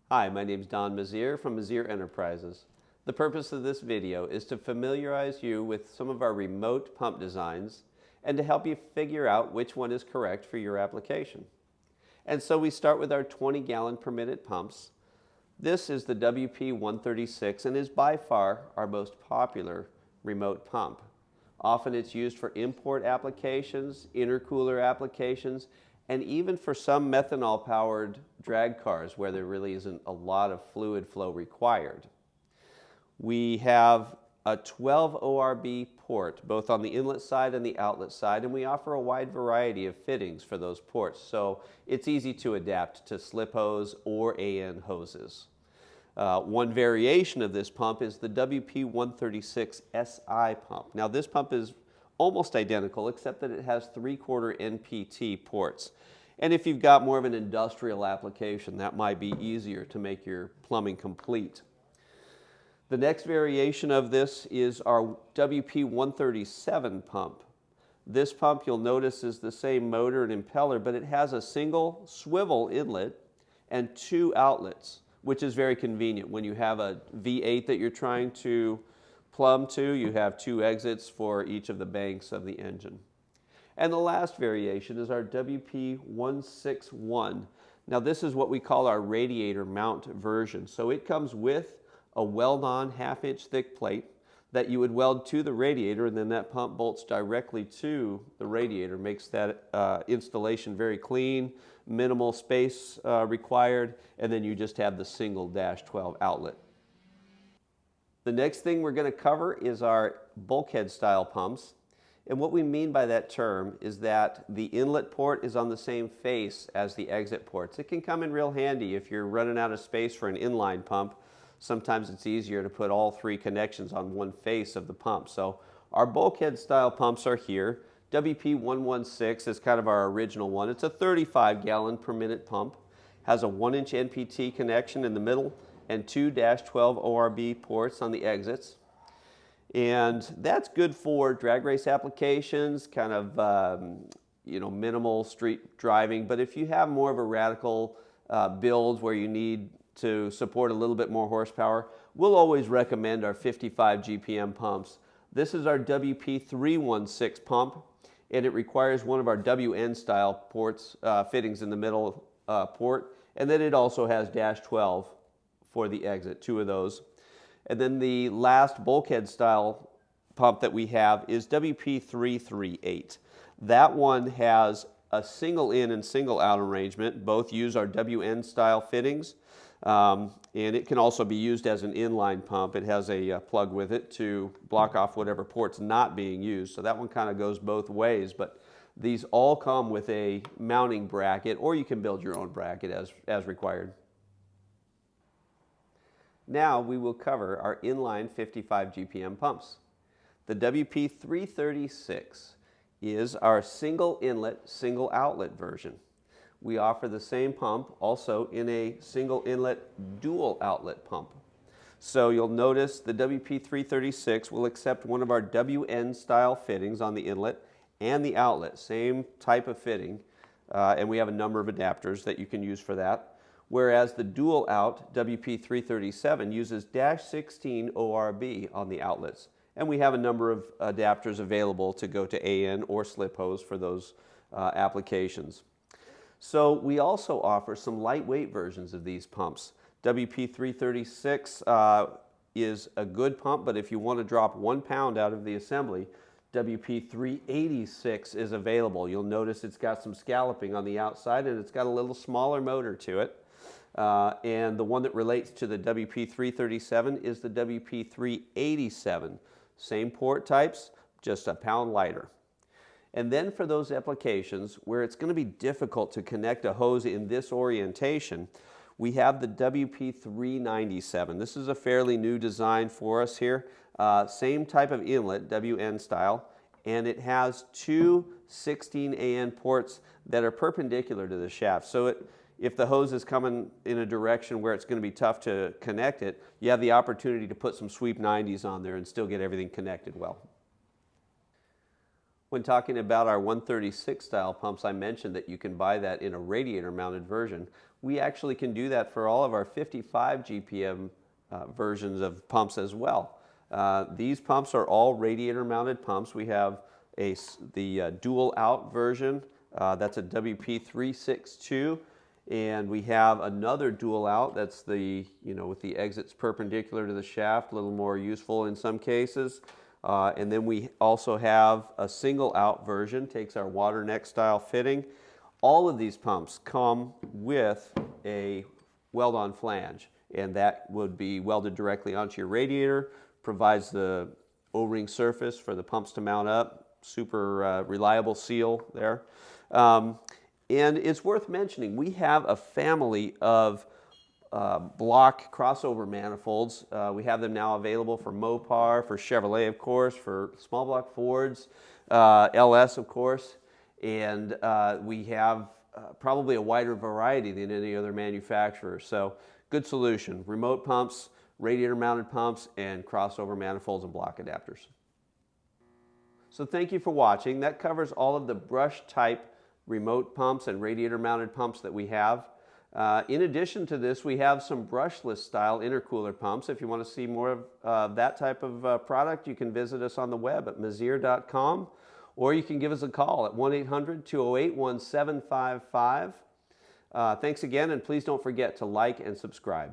Hi, my name is Don Meziere from Meziere Enterprises. The purpose of this video is to familiarize you with some of our remote pump designs and to help you figure out which one is correct for your application. And so we start with our 20-gallon per minute pumps. This is the WP136 and is by far our most popular remote pump. Often it's used for import applications, intercooler applications, and even for some methanol-powered drag cars where there really isn't a lot of fluid flow required. We have a 12 ORB port, both on the inlet side and the outlet side, and we offer a wide variety of fittings for those ports, so it's easy to adapt to slip hose or AN hoses. One variation of this pump is the WP136 SI pump. Now this pump is almost identical except that it has 3/4 NPT ports. And if you've got more of an industrial application, that might be easier to make your plumbing complete. The next variation of this is our WP137 pump. This pump, you'll notice, is the same motor and impeller, but it has a single swivel inlet and 2 outlets, which is very convenient. When you have a V8 that you're trying to plumb to, you have 2 exits for each of the banks of the engine. And the last variation is our WP161. Now this is what we call our radiator mount version. So it comes with a weld-on 1/2-inch thick plate that you would weld to the radiator, and then that pump bolts directly to the radiator. Makes that installation very clean, minimal space required, and then you just have the single -12 outlet. The next thing we're going to cover is our bulkhead style pumps. And what we mean by that term is that the inlet port is on the same face as the exit ports. It can come in real handy if you're running out of space for an inline pump. Sometimes it's easier to put all 3 connections on one face of the pump. So our bulkhead style pumps are here. WP116 is kind of our original one. It's a 35-gallon per minute pump. Has a 1-inch NPT connection in the middle and 2 -12 ORB ports on the exits. And that's good for drag race applications, kind of minimal street driving. But if you have more of a radical build where you need to support a little bit more horsepower, we'll always recommend our 55 GPM pumps. This is our WP316 pump, and it requires one of our WN style ports, fittings in the middle port, and then it also has -12 for the exit, 2 of those. And then the last bulkhead style pump that we have is WP338. That one has a single in and single out arrangement. Both use our WN style fittings, and it can also be used as an inline pump. It has a plug with it to block off whatever port's not being used. So that one kind of goes both ways, but these all come with a mounting bracket, or you can build your own bracket as required. Now we will cover our inline 55 GPM pumps. The WP336 is our single inlet, single outlet version. We offer the same pump also in a single inlet, dual outlet pump. So you'll notice the WP336 will accept one of our WN style fittings on the inlet and the outlet, same type of fitting, and we have a number of adapters that you can use for that. Whereas the dual out WP337 uses -16 ORB on the outlets. And we have a number of adapters available to go to AN or slip hose for those applications. So we also offer some lightweight versions of these pumps. WP336 is a good pump, but if you want to drop 1 pound out of the assembly, WP386 is available. You'll notice it's got some scalloping on the outside, and it's got a little smaller motor to it. And the one that relates to the WP337 is the WP387. Same port types, just a pound lighter. And then for those applications where it's going to be difficult to connect a hose in this orientation, we have the WP397. This is a fairly new design for us here. Same type of inlet, WN style, and it has 2 16 AN ports that are perpendicular to the shaft. So if the hose is coming in a direction where it's going to be tough to connect it, you have the opportunity to put some sweep 90s on there and still get everything connected well. When talking about our 136 style pumps, I mentioned that you can buy that in a radiator mounted version. We actually can do that for all of our 55 GPM versions of pumps as well. These pumps are all radiator mounted pumps. We have the dual out version, that's a WP362, and we have another dual out that's the, with the exits perpendicular to the shaft, a little more useful in some cases. And then we also have a single out version, takes our water neck style fitting. All of these pumps come with a weld-on flange, and that would be welded directly onto your radiator, provides the O-ring surface for the pumps to mount up, super reliable seal there. And it's worth mentioning, we have a family of block crossover manifolds. We have them now available for Mopar, for Chevrolet, of course, for small block Fords, LS, of course, and we have probably a wider variety than any other manufacturer. So good solution. Remote pumps, radiator mounted pumps, and crossover manifolds and block adapters. So thank you for watching. That covers all of the brush type remote pumps and radiator mounted pumps that we have. In addition to this, we have some brushless style intercooler pumps. If you want to see more of that type of product, you can visit us on the web at Meziere.com, or you can give us a call at 1-800-208-1755. Thanks again, and please don't forget to like and subscribe.